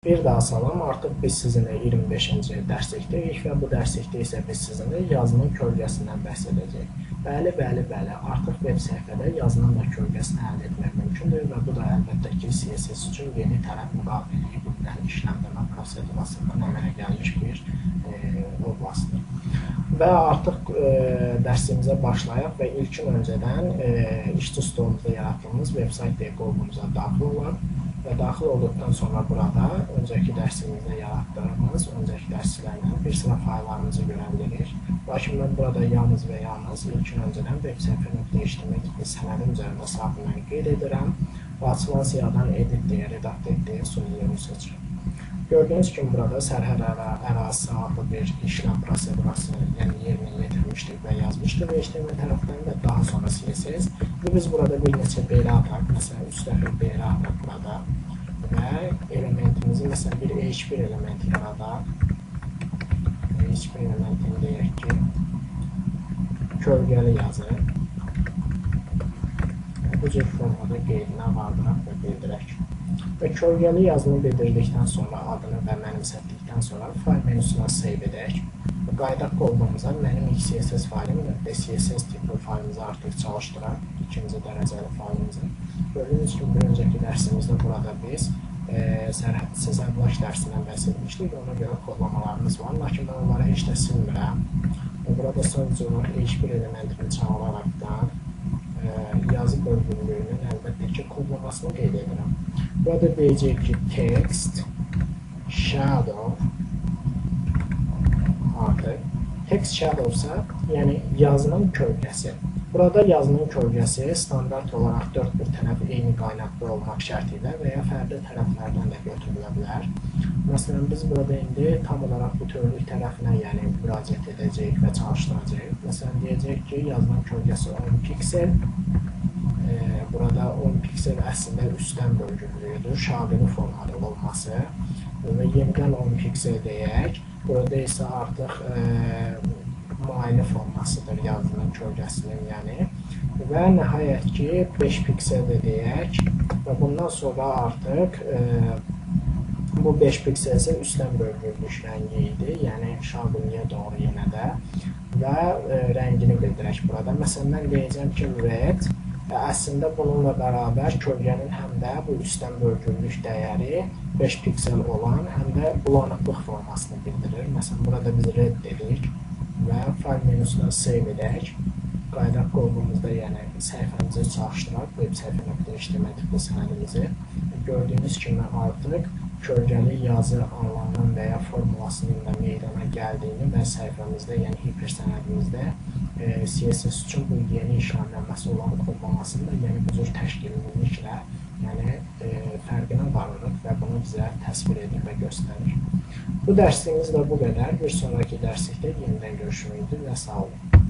Bir daha salam, artıq biz sizinlə 25-ci dərslikdəyik və bu dərslikdə isə biz sizinlə yazının kölgəsindən bəhs edəcəyik. Bəli, artıq veb səhifədə yazının da kölgəsini əldə etmək mümkündür və bu da əlbəttə ki, CSS üçün yeni tərəf müqaviliyi bilinən işləmləmə prosedurasından əmələ gəlmiş bir oblastdır. Və artıq dərsimizə başlayaq və ilkin öncədən işçi stolumuzda yarattığımız website qovumuza daxil olaq. Və daxil olduqdan sonra burada öncəki dərsimizdə yaratdığımız, öncəki dərslərlə bir sıra fayllarımızı görə bilirik. Lakin mən burada yalnız və yalnız ilkin öncədən web səhifə.html tipli sənədim üzərində sahibini qeyd edirəm və açılan siyahıdan edit deyə, redaktə et deyə sözləri seçirəm. Gördüyünüz kimi burada sərhəd ərazisi adlı bir işləm prosedurası yerinə yetirmişdik və yazmışdıq HTML tərəfdən və daha sonra CSS. Biz burada bir neçə beylə ataq, məsələn, 3 dəfə beylə ataq burada və elementimizi, məsələn, bir H1 elementi yaradaq. H1 elementini deyək ki, kölgəli yazı. Bu cür formada qeydinə vardıraq və bildirək. Və kölgəli yazını bildirdikdən sonra, adını və mənimsətdikdən sonra fayl menüsünə save edək. Və qaydaq qovumuza mənim XCSS faylim və CSS tipli faylimizi artıq çalışdıraq, ikinci dərəcəli faylimizi. Gördüyünüz kimi, bir öncəki dərsimizdə burada biz sərhədsiz əmlak dərsindən bəhs etmişdik və ona görə kodlamalarımız var, lakin mən onları heç də silmirəm. Burada sadəcə olaraq H1 elementini çağırarakdan yazı bölgünlüyünün əlbəttə ki, kodlamasını qeyd edirəm. Burada deyəcək ki, text, shadow, artıq. Text shadow isə, yəni yazının kölgəsi. Burada yazının kölgəsi standart olaraq 4 bir tərəf eyni qaynaqda olmaq şərti ilə və ya fərqli tərəflərdən də götürülə bilər. Məsələn, biz burada indi tam olaraq bütövlük tərəfinə müraciət edəcəyik və çalışdıracağıq. Məsələn, deyəcək ki, yazının kölgəsi 10 piksel. Burada 10 piksel əslində üstdən bölgülüdür, şaqili formalı olması və yenidən 10 piksel deyək. Burada isə artıq müayini formasıdır yazının kölgəsinin, və nəhayət ki, 5 piksel də deyək və bundan sonra artıq bu 5 piksel isə üstdən bölgülmüş rəngi idi, yəni şaqiliyə doğru yenə də və rəngini bildirək burada. Məsələn, mən deyəcəm ki, red. Əslində bununla bərabər kölgənin həm də bu üstdən bölgülük dəyəri 5 piksel olan, həm də bulanıqlıq formasını bildirir. Məsələn, burada biz red dedik və fayl menüsünə save edək. Qaydaq qovumuzda səhifəmizi çalışdıraq, web səhifə.html tipli sənədimizi. Gördüyünüz kimi artıq kölgəli yazı anlamının və ya formulasının da meydana gəldiyini və səhifəmizdə, yəni hiper sənədimizdə CSS üçün bu yeni işləmləməsi olan kodlamasını da bu cür təşkilliklə fərqinə varırıq və bunu bizə təsvir edir və göstərir. Bu dərsimiz də bu qədər. Bir sonraki dərslikdə yenidən görüşmək üçün və sağ olun.